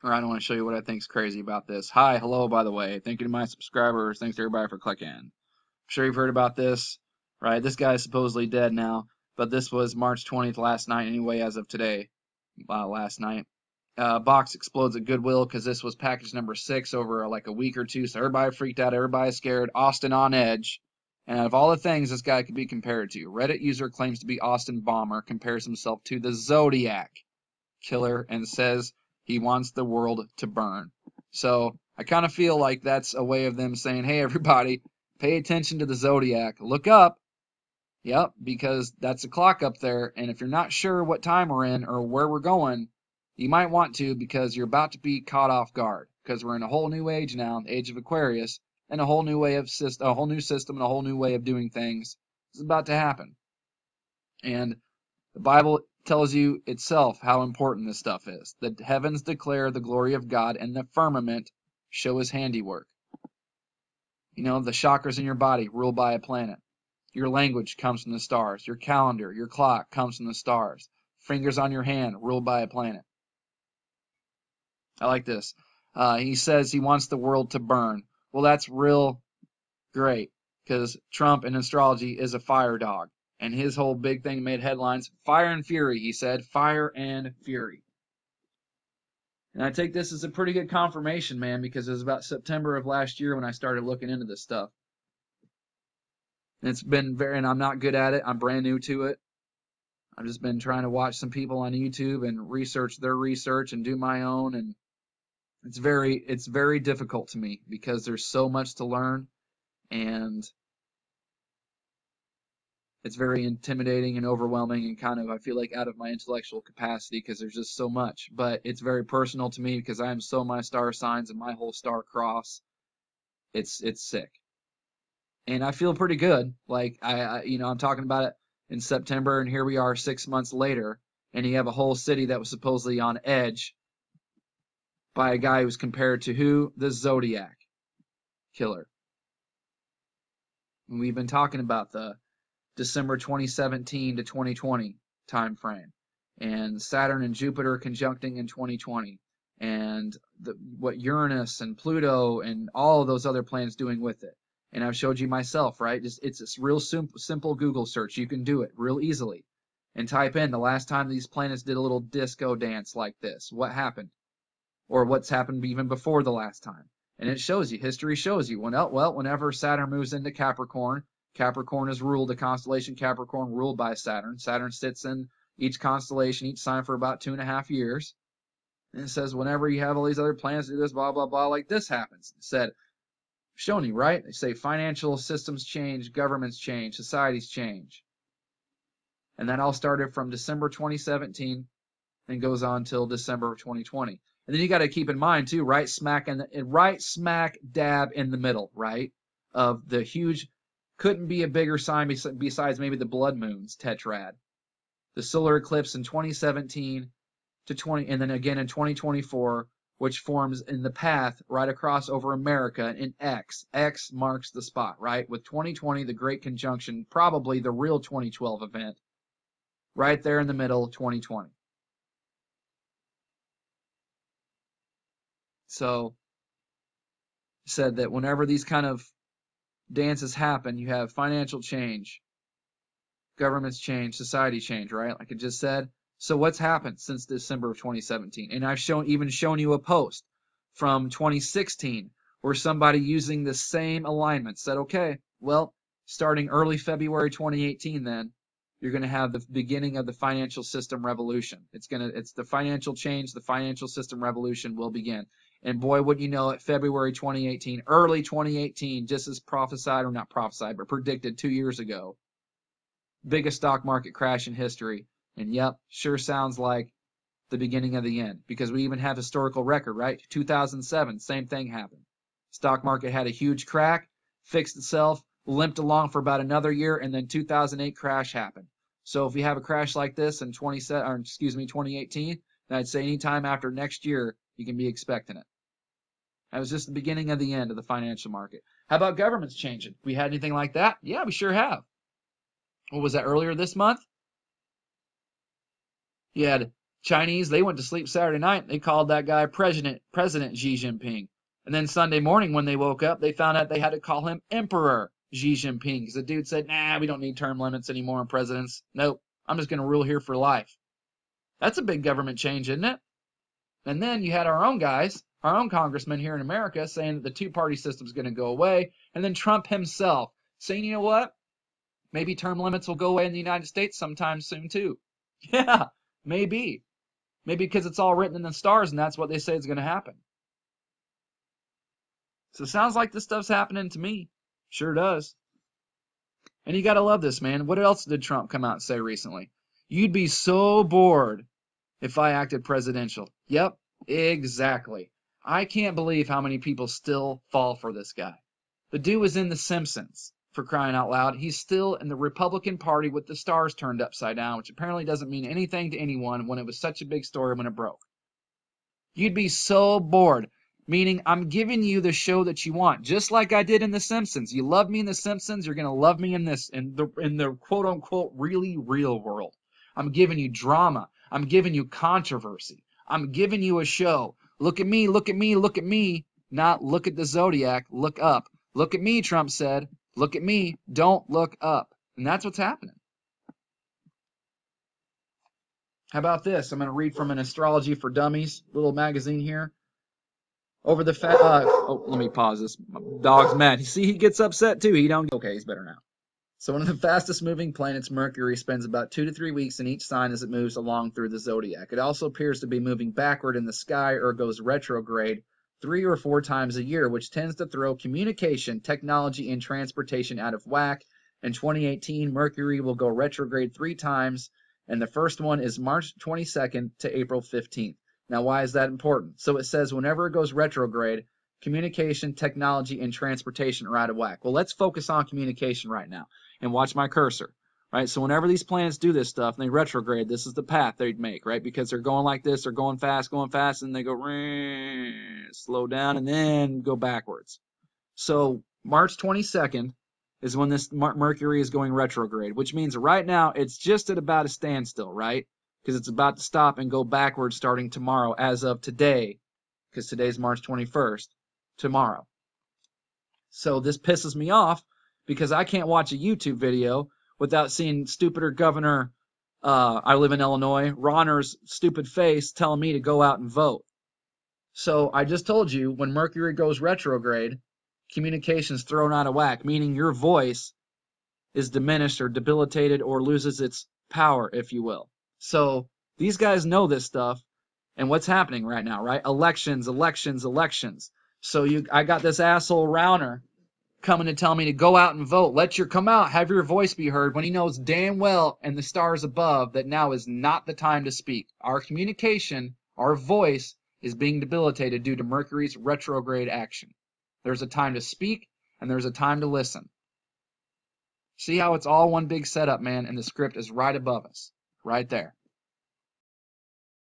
or I don't want to show you what I think's crazy about this. Hi, hello, by the way. Thank you to my subscribers. Thanks to everybody for clicking. I'm sure you've heard about this, right? This guy is supposedly dead now, but this was March 20th last night anyway, as of today, last night. Box explodes at Goodwill because this was package number 6 over like a week or two, so everybody freaked out, everybody's scared. Austin on edge. And out of all the things this guy could be compared to, Reddit user claims to be Austin Bomber, compares himself to the Zodiac Killer, and says he wants the world to burn. So I kind of feel like that's a way of them saying, hey, everybody, pay attention to the Zodiac. Look up. Yep, because that's a clock up there, and if you're not sure what time we're in or where we're going, you might want to, because you're about to be caught off guard, because we're in a whole new age now, the age of Aquarius, and a whole new way of a whole new system and a whole new way of doing things is about to happen. And the Bible tells you itself how important this stuff is. The heavens declare the glory of God, and the firmament show his handiwork. You know, the chakras in your body rule by a planet. Your language comes from the stars. Your calendar, your clock comes from the stars. Fingers on your hand ruled by a planet. I like this. He says he wants the world to burn. Well, that's real great, because Trump in astrology is a fire dog. And his whole big thing made headlines. Fire and fury, he said. Fire and fury. And I take this as a pretty good confirmation, man, because it was about September of last year when I started looking into this stuff. It's been and I'm not good at it. I'm brand new to it. I've just been trying to watch some people on YouTube and research their research and do my own, and it's very difficult to me because there's so much to learn, and it's very intimidating and overwhelming and kind of, I feel like, out of my intellectual capacity because there's just so much. But it's very personal to me because I am so my star signs and my whole star cross. It's sick. And I feel pretty good. Like I'm talking about it in September, and here we are 6 months later, and you have a whole city that was supposedly on edge by a guy who was compared to who? The Zodiac Killer. And we've been talking about the December 2017 to 2020 time frame, and Saturn and Jupiter conjuncting in 2020, and what Uranus and Pluto and all of those other planets doing with it. And I've showed you myself, right? It's a real simple Google search. You can do it real easily. And type in the last time these planets did a little disco dance like this. What happened? Or what's happened even before the last time. And it shows you. History shows you. Whenever Saturn moves into Capricorn, Capricorn is ruled, the constellation Capricorn ruled by Saturn. Saturn sits in each constellation, each sign for about 2.5 years. And it says whenever you have all these other planets do this, blah, blah, blah, like this happens. It said, shown you, right? They say financial systems change, governments change, societies change. And that all started from December 2017 and goes on till December of 2020. And then you got to keep in mind too, right smack dab in the middle, right, of the huge, couldn't be a bigger sign besides maybe the blood moons tetrad. The solar eclipse in 2017 to 20, and then again in 2024, which forms in the path right across over America in X. X marks the spot, right? With 2020, the Great Conjunction, probably the real 2012 event, right there in the middle, 2020. So, said that whenever these kind of dances happen, you have financial change, governments change, society change, right? Like I just said. So what's happened since December of 2017? And I've even shown you a post from 2016 where somebody using the same alignment said, okay, well, starting early February 2018, then you're going to have the beginning of the financial system revolution. It's the financial change, the financial system revolution will begin. And boy, wouldn't you know it, February 2018, early 2018, just as prophesied, or not prophesied, but predicted 2 years ago, biggest stock market crash in history. And yep, sure sounds like the beginning of the end, because we even have historical record, right? 2007, same thing happened. Stock market had a huge crack, fixed itself, limped along for about another year, and then 2008 crash happened. So if we have a crash like this in 2018, then I'd say anytime after next year, you can be expecting it. That was just the beginning of the end of the financial market. How about governments changing? We had anything like that? Yeah, we sure have. What was that, earlier this month? You had Chinese, they went to sleep Saturday night. They called that guy President Xi Jinping. And then Sunday morning when they woke up, they found out they had to call him Emperor Xi Jinping because the dude said, nah, we don't need term limits anymore on presidents. Nope, I'm just going to rule here for life. That's a big government change, isn't it? And then you had our own guys, our own congressmen here in America saying that the two-party system is going to go away. And then Trump himself saying, you know what? Maybe term limits will go away in the United States sometime soon too. Yeah, maybe. Maybe because it's all written in the stars and that's what they say is going to happen. So it sounds like this stuff's happening to me. Sure does. And you got to love this, man. What else did Trump come out and say recently? You'd be so bored if I acted presidential. Yep, exactly. I can't believe how many people still fall for this guy. The dude was in The Simpsons, for crying out loud. He's still in the Republican Party with the stars turned upside down, which apparently doesn't mean anything to anyone when it was such a big story when it broke. You'd be so bored. Meaning, I'm giving you the show that you want, just like I did in The Simpsons. You love me in The Simpsons, you're gonna love me in the quote unquote really real world. I'm giving you drama. I'm giving you controversy. I'm giving you a show. Look at me, look at me, look at me. Not look at the zodiac, look up. Look at me, Trump said. Look at me, don't look up. And that's what's happening. How about this? I'm gonna read from an Astrology for Dummies little magazine here. Over the let me pause this. My dog's mad. You see, he gets upset too. He don't. Okay, he's better now. So one of the fastest moving planets, Mercury, spends about 2 to 3 weeks in each sign as it moves along through the zodiac. It also appears to be moving backward in the sky or goes retrograde 3 or 4 times a year, which tends to throw communication, technology, and transportation out of whack. In 2018, Mercury will go retrograde 3 times, and the first one is March 22nd to April 15th. Now, why is that important? So it says whenever it goes retrograde, communication, technology, and transportation are out of whack. Well, let's focus on communication right now and watch my cursor, right? So whenever these planets do this stuff and they retrograde, this is the path they'd make, right? Because they're going like this, they're going fast, and they go slow down and then go backwards. So March 22nd is when this Mercury is going retrograde, which means right now it's just at about a standstill, right? Because it's about to stop and go backwards starting tomorrow as of today, because today's March 21st, tomorrow. So this pisses me off because I can't watch a YouTube video without seeing stupider Governor, I live in Illinois, Ronner's stupid face telling me to go out and vote. So I just told you when Mercury goes retrograde, communication's thrown out of whack, meaning your voice is diminished or debilitated or loses its power, if you will. So these guys know this stuff and what's happening right now, right? Elections. So I got this asshole Rauner coming to tell me to go out and vote. Come out, have your voice be heard when he knows damn well and the stars above that now is not the time to speak. Our communication, our voice is being debilitated due to Mercury's retrograde action. There's a time to speak and there's a time to listen. See how it's all one big setup, man, and the script is right above us. Right there.